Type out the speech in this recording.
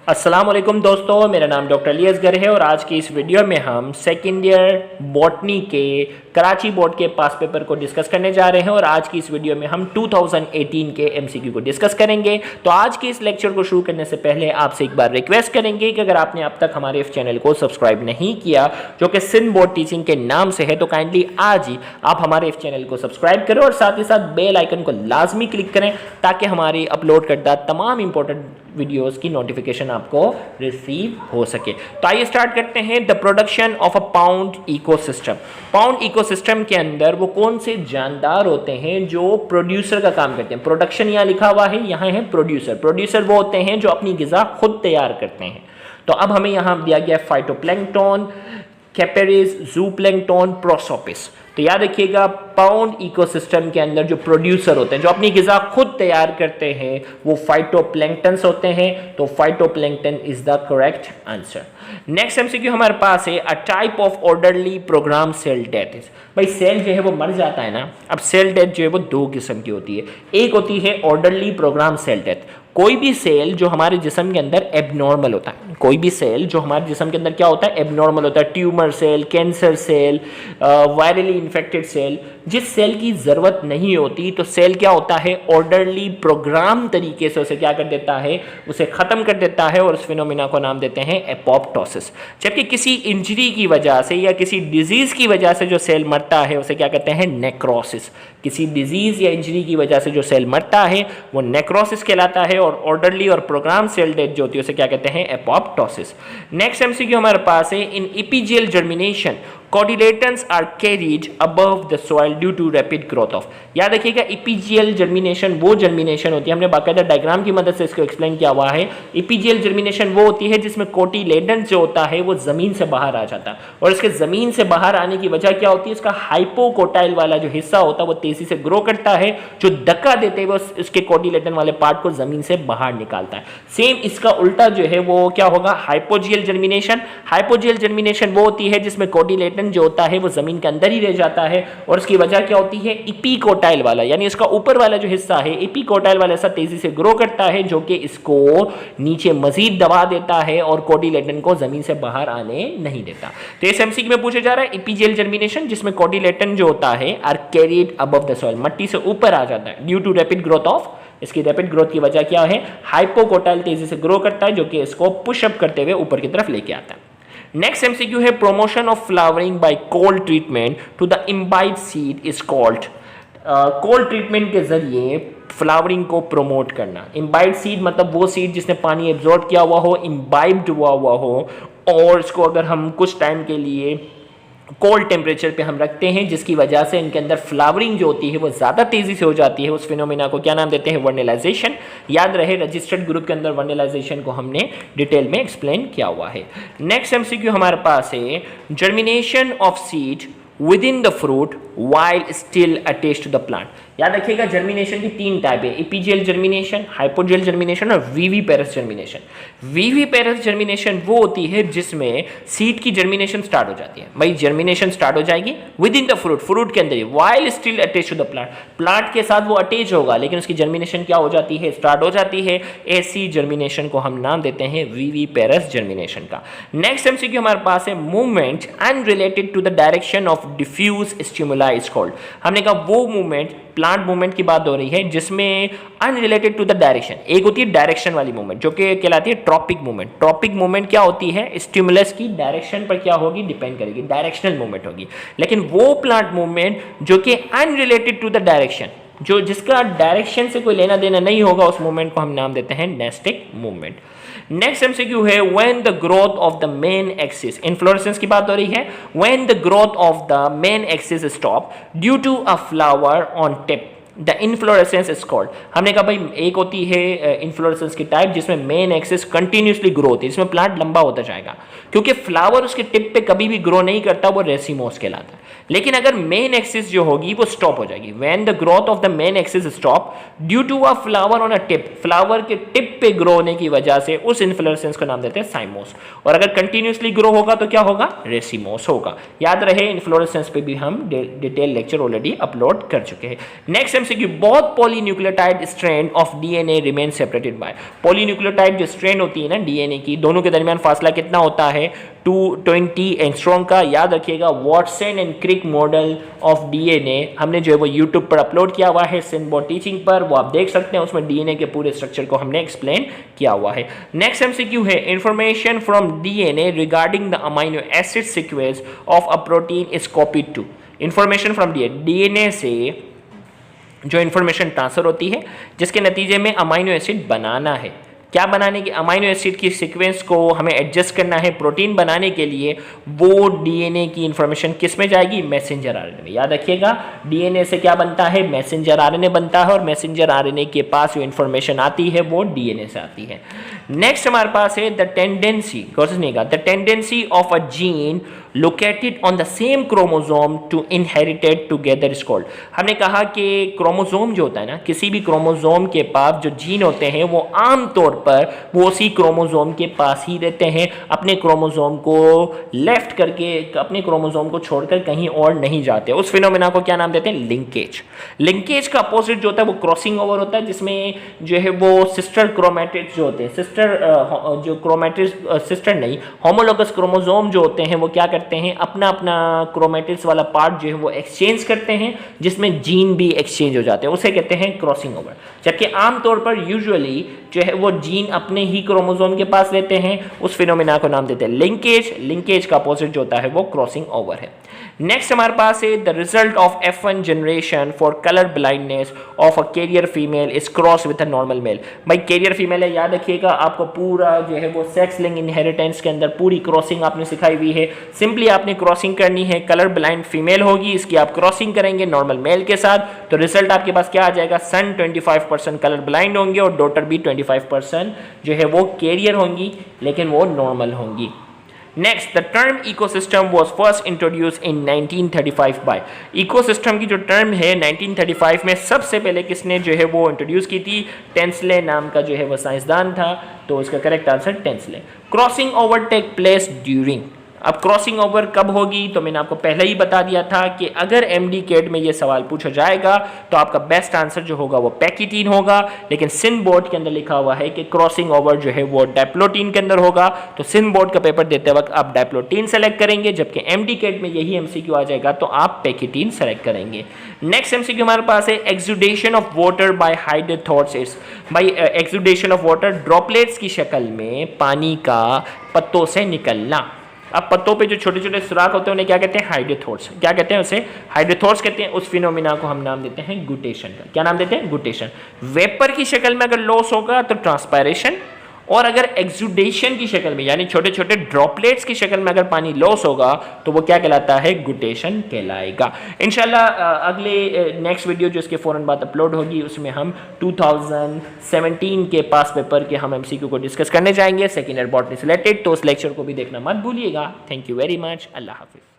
अस्सलाम वालेकुम दोस्तों, मेरा नाम डॉक्टर अली असगर है और आज की इस वीडियो में हम सेकेंड ईयर बॉटनी के कराची बोर्ड के पास पेपर को डिस्कस करने जा रहे हैं। और आज की इस वीडियो में हम 2018 के एमसीक्यू को डिस्कस करेंगे। तो आज के इस लेक्चर को शुरू करने से पहले आपसे एक बार रिक्वेस्ट करेंगे कि अगर आपने अब तक हमारे इस चैनल को सब्सक्राइब नहीं किया, जो कि सिंध बोर्ड टीचिंग के नाम से है, तो काइंडली आज ही आप हमारे इस चैनल को सब्सक्राइब करें और साथ ही साथ बेल आइकन को लाजमी क्लिक करें ताकि हमारी अपलोड करदा तमाम इंपॉर्टेंट वीडियोस की नोटिफिकेशन आपको रिसीव हो सके। तो आइए स्टार्ट करते हैं। The production of a pound ecosystem. Pound ecosystem के अंदर वो कौन से जानदार होते हैं जो प्रोड्यूसर का काम करते हैं। प्रोडक्शन यहाँ लिखा हुआ है, यहाँ है प्रोड्यूसर। प्रोड्यूसर वो होते हैं जो अपनी गिज़ा खुद तैयार करते हैं। तो अब हमें यहाँ दिया गया फाइटोप्लैंक्टन, कैपेरिस, जूप्लैंक्टन, प्रोसोपिस। तो याद रखिएगा, पाउंड इकोसिस्टम के अंदर जो प्रोड्यूसर होते हैं, जो अपनी गिज़ा खुद तैयार करते हैं, वो फाइटोप्लैंक्टन्स होते हैं। तो phytoplankton is the correct answer. Next MCQ हमारे पास है, a type of orderly program cell death is. भाई सेल जो है वो मर जाता है ना। अब सेल डेथ जो है वो दो किस्म की होती है। एक होती है ऑर्डरली प्रोग्राम सेल डेथ। कोई भी सेल जो हमारे जिस्म के अंदर एबनॉर्मल होता है, कोई भी सेल जो हमारे जिस्म के अंदर क्या होता है, एबनॉर्मल होता है, tumour cell, cancer cell, virally infected cell, जिस सेल की ज़रूरत नहीं होती, तो सेल क्या होता है, ऑर्डरली प्रोग्राम तरीके से उसे क्या कर देता है, उसे ख़त्म कर देता है और उस फिनोमिना को नाम देते हैं एपोप्टोसिस। जबकि किसी इंजरी की वजह से या किसी डिजीज़ की वजह से जो सेल मरता है उसे क्या कहते हैं, नेक्रोसिस। किसी डिजीज़ या इंजरी की वजह से जो सेल मरता है वो नेक्रोसिस कहलाता है और ऑर्डरली और प्रोग्राम सेल डेथ जो होती है उसे क्या कहते हैं, एपोप्टोसिस। नेक्स्ट एमसीक्यू हमारे पास है, इन एपिजियल germination cotyledons are carried above the soil due to rapid growth of। याद रखिएगा, एपिजियल जर्मिनेशन वो जर्मिनेशन होती है, हमने बाकायदा डायग्राम की मदद से इसको एक्सप्लेन किया हुआ है। एपिजियल जर्मिनेशन वो होती है जिसमें कोटिलेडन्स जो होता है वो जमीन से बाहर आ जाता है और इसके जमीन से बाहर आने की वजह क्या होती है, इसका हाइपोकोटाइल वाला जो हिस्सा होता है वो तेजी से ग्रो करता है, जो धक्का देते हुए इसके कोटिलेडन वाले पार्ट को जमीन से बाहर निकालता है। सेम इसका उल्टा जो है वो क्या होगा, हाइपोजियल जर्मिनेशन। हाइपोजियल जर्मिनेशन वो होती है जिसमें कोटिलेडन जो होता है वो जमीन के अंदर ही रह जाता है और उसकी वजह क्या होती है, एपिकोटाइल वाला, यानी इसका ऊपर वाला जो हिस्सा है एपिकोटाइल वाला हिस्सा तेजी से ग्रो करता है, जो कि इसको नीचे मजीद दबा देता है और कोटिलेडन को जमीन से बाहर आने नहीं देता। तो इस एमसीक्यू में पूछा जा रहा है, एपिजियल जर्मिनेशन जिसमें कोटिलेडन जो होता है are carried above the soil, मिट्टी से ऊपर आ जाता है, due to rapid growth of. इसकी रैपिड ग्रोथ की वजह क्या है, हाइपोकोटाइल तेजी से ग्रो करता है जो कि इसको पुशअप करते हुए ऊपर की तरफ लेके आता है। नेक्स्ट एमसीक्यू है, promotion of flowering by cold treatment to the imbibed seed is called. Cold treatment के जरिए फ्लावरिंग को प्रोमोट करना। इम्बाइब्ड सीड मतलब वो सीड जिसने पानी एब्जॉर्ब किया हुआ हो, इम्बाइब्ड हुआ हो, और इसको अगर हम कुछ टाइम के लिए कोल्ड टेम्परेचर पे हम रखते हैं, जिसकी वजह से इनके अंदर फ्लावरिंग जो होती है वो ज़्यादा तेज़ी से हो जाती है। उस फिनोमिना को क्या नाम देते हैं, वर्नेलाइजेशन। याद रहे, रजिस्टर्ड ग्रुप के अंदर वर्नेलाइजेशन को हमने डिटेल में एक्सप्लेन किया हुआ है। नेक्स्ट एमसीक्यू हमारे पास है, germination of seed within the fruit while still attached to the plant. याद रखिएगा, जर्मिनेशन की तीन टाइप है, एपिजियल जर्मिनेशन, हाइपोजियल जर्मिनेशन और विविपेरस जर्मिनेशन। विविपेरस जर्मिनेशन वो होती है जिसमें सीड की जर्मिनेशन स्टार्ट हो जाती है। भाई जर्मिनेशन स्टार्ट हो जाएगी within the fruit, fruit के अंदर ही, while still attached to the plant, plant के साथ वो अटैच होगा लेकिन उसकी जर्मिनेशन क्या हो जाती है, स्टार्ट हो जाती है। ऐसी जर्मिनेशन को हम नाम देते हैं विविपेरस जर्मिनेशन का। नेक्स्ट एमसीक्यू हमारे पास है, movement unrelated to the direction of diffuse stimuli is called. हमने कहा वो मूवमेंट, प्लांट मूवमेंट की बात हो रही है जिसमें अनरिलेटेड टू द डायरेक्शन। एक होती है डायरेक्शन वाली मूवमेंट जो कि कहलाती है ट्रॉपिक मूवमेंट। ट्रॉपिक मूवमेंट क्या होती है, स्टिमुलस की डायरेक्शन पर क्या होगी, डिपेंड करेगी, डायरेक्शनल मूवमेंट होगी। लेकिन वो प्लांट मूवमेंट जो कि अनरिलेटेड टू द डायरेक्शन, जो जिसका डायरेक्शन से कोई लेना देना नहीं होगा, उस मूवमेंट को हम नाम देते हैं नेस्टिक मूवमेंट। नेक्स्ट एमसीक्यू है, when the growth of the main axis, inflorescence की बात हो रही है, when the growth of the main axis stop due to a flower on tip the inflorescence is called. हमने कहा भाई एक होती है इन्फ्लोरेसेंस की टाइप जिसमें मेन एक्सिस कंटिन्यूसली ग्रो होती है, जिसमें प्लांट लंबा होता जाएगा, क्योंकि फ्लावर उसके टिप पे कभी भी ग्रो नहीं करता, वो रेसिमोस कहलाता है। लेकिन अगर मेन एक्सिस जो होगी वो स्टॉप हो जाएगी, when the growth of the main axis stop due to a flower on a tip, flower के टिप पे ग्रो होने की वजह से उस इन्फ्लोरेसेंस को नाम देते हैं साइमोस। और अगर कंटिन्यूसली ग्रो होगा तो क्या होगा, रेसिमोस होगा। याद रहे, इन्फ्लोरेसेंस पे भी हम डिटेल लेक्चर ऑलरेडी अपलोड कर चुके हैं। Next MCQ, both polynucleotide strand of DNA remain separated by. Polynucleotide जो स्ट्रैंड होती है ना डीएनए की, दोनों के दरमियान फासला कितना होता है 220 एंगस्ट्रॉम का। याद रखिएगा Watson and Crick model of DNA हमने जो है वो यूट्यूब पर अपलोड किया हुआ है सिनबॉट टीचिंग पर, वो आप देख सकते हैं, उसमें डीएनए के पूरे स्ट्रक्चर को हमने एक्सप्लेन किया हुआ है। नेक्स्ट एमसीक्यू है information from DNA regarding the amino acid sequence of a protein is copied to. Information from DNA से जो इंफॉर्मेशन ट्रांसफर होती है जिसके नतीजे में अमाइनो एसिड बनाना है, क्या बनाने की, अमाइनो एसिड की सीक्वेंस को हमें एडजस्ट करना है प्रोटीन बनाने के लिए, वो डीएनए की इंफॉर्मेशन किस में जाएगी, मैसेंजर आरएनए में। याद रखिएगा डीएनए से क्या बनता है, मैसेंजर आरएनए बनता है, और मैसेंजर आरएनए के पास जो इंफॉर्मेशन आती है वो डीएनए से आती है। नेक्स्ट हमारे पास है the tendency, the tendency of a gene located on the same chromosome to inherited together is called. हमने कहा कि क्रोमोसोम जो होता है ना, किसी भी क्रोमोसोम के पास जो जीन होते हैं वो आमतौर पर वो उसी क्रोमोसोम के पास ही रहते हैं, अपने क्रोमोसोम को लेफ्ट करके, अपने क्रोमोसोम को छोड़कर कहीं और नहीं जाते। उस फिनोमेना को क्या नाम देते हैं, लिंकेज। लिंकेज का अपोजिट जो होता है वो क्रॉसिंग ओवर होता है, जिसमें जो है वो सिस्टर क्रोमैटिड्स जो होते हैं, जो क्रोमैटिड्स सिस्टर नहीं, होमोलोगस क्रोमोसोम जो होते हैं वो क्या करते हैं, अपना अपना क्रोमैटिड्स वाला पार्ट जो है वो एक्सचेंज करते हैं, जिसमें जीन भी एक्सचेंज हो जाते हैं, उसे कहते हैं क्रॉसिंग ओवर। जबकि आमतौर पर यूजुअली जो है वो जीन अपने ही क्रोमोसोम के पास रहते हैं, उस फिनोमेना को नाम देते हैं लिंकेज। लिंकेज का अपोजिट जो होता है वो क्रॉसिंग ओवर है। नेक्स्ट हमारे पास है the result of F1 generation for colour blindness of a carrier female is cross with a normal male. भाई कैरियर फीमेल है, याद रखिएगा आपको पूरा जो है वो सेक्स लिंक इनहेरिटेंस के अंदर पूरी क्रॉसिंग आपने सिखाई हुई है। सिंपली आपने क्रॉसिंग करनी है, कलर ब्लाइंड फीमेल होगी, इसकी आप क्रॉसिंग करेंगे नॉर्मल मेल के साथ, तो रिजल्ट आपके पास क्या आ जाएगा, सन 25% कलर ब्लाइंड होंगे और डॉटर भी 25% जो है वो कैरियर होंगी, लेकिन वो नॉर्मल होंगी। Next, the term ecosystem was first introduce in 1935 by. Ecosystem की जो टर्म है 1935 में सबसे पहले किसने जो है वो इंट्रोड्यूस की थी, टेंसले नाम का जो है वो साइंसदान था, तो इसका correct answer Tansley. Crossing over take place during. अब क्रॉसिंग ओवर कब होगी, तो मैंने आपको पहले ही बता दिया था कि अगर एमडी कैट में ये सवाल पूछा जाएगा तो आपका बेस्ट आंसर जो होगा वो पैकिटीन होगा, लेकिन सिन बोर्ड के अंदर लिखा हुआ है कि क्रॉसिंग ओवर जो है वो डायप्लोटीन के अंदर होगा, तो सिन बोर्ड का पेपर देते वक्त आप डायप्लोटीन सेलेक्ट करेंगे, जबकि एमडी कैट में यही एमसीक्यू आ जाएगा तो आप पैकिटीन सेलेक्ट करेंगे। नेक्स्ट एमसीक्यू हमारे पास है एक्सुडेशन ऑफ वाटर बाय हाइड्रोथॉर्सिस। भाई एक्सुडेशन ऑफ वाटर, ड्रॉपलेट्स की शक्ल में पानी का पत्तों से निकलना। अब पत्तों पे जो छोटे छोटे सुराख होते हैं उन्हें क्या कहते हैं, हाइड्रोथॉर्स। क्या कहते हैं उसे, हाइड्रोथॉर्स कहते हैं। उस फिनोमिना को हम नाम देते हैं गुटेशन का। क्या नाम देते हैं, गुटेशन। वेपर की शक्ल में अगर लॉस होगा तो ट्रांसपायरेशन, और अगर एक्सुडेशन की शक्ल में यानी छोटे छोटे ड्रॉपलेट्स की शक्ल में अगर पानी लॉस होगा तो वो क्या कहलाता है, गुटेशन कहलाएगा। इंशाल्लाह अगले नेक्स्ट वीडियो जो इसके फौरन बाद अपलोड होगी उसमें हम 2017 के पास पेपर के हम एमसीक्यू को डिस्कस करने जाएंगे सेकेंड ईयर बॉटनी से रिलेटेड, तो उस लेक्चर को भी देखना मत भूलिएगा। थैंक यू वेरी मच, अल्लाह हाफिज़।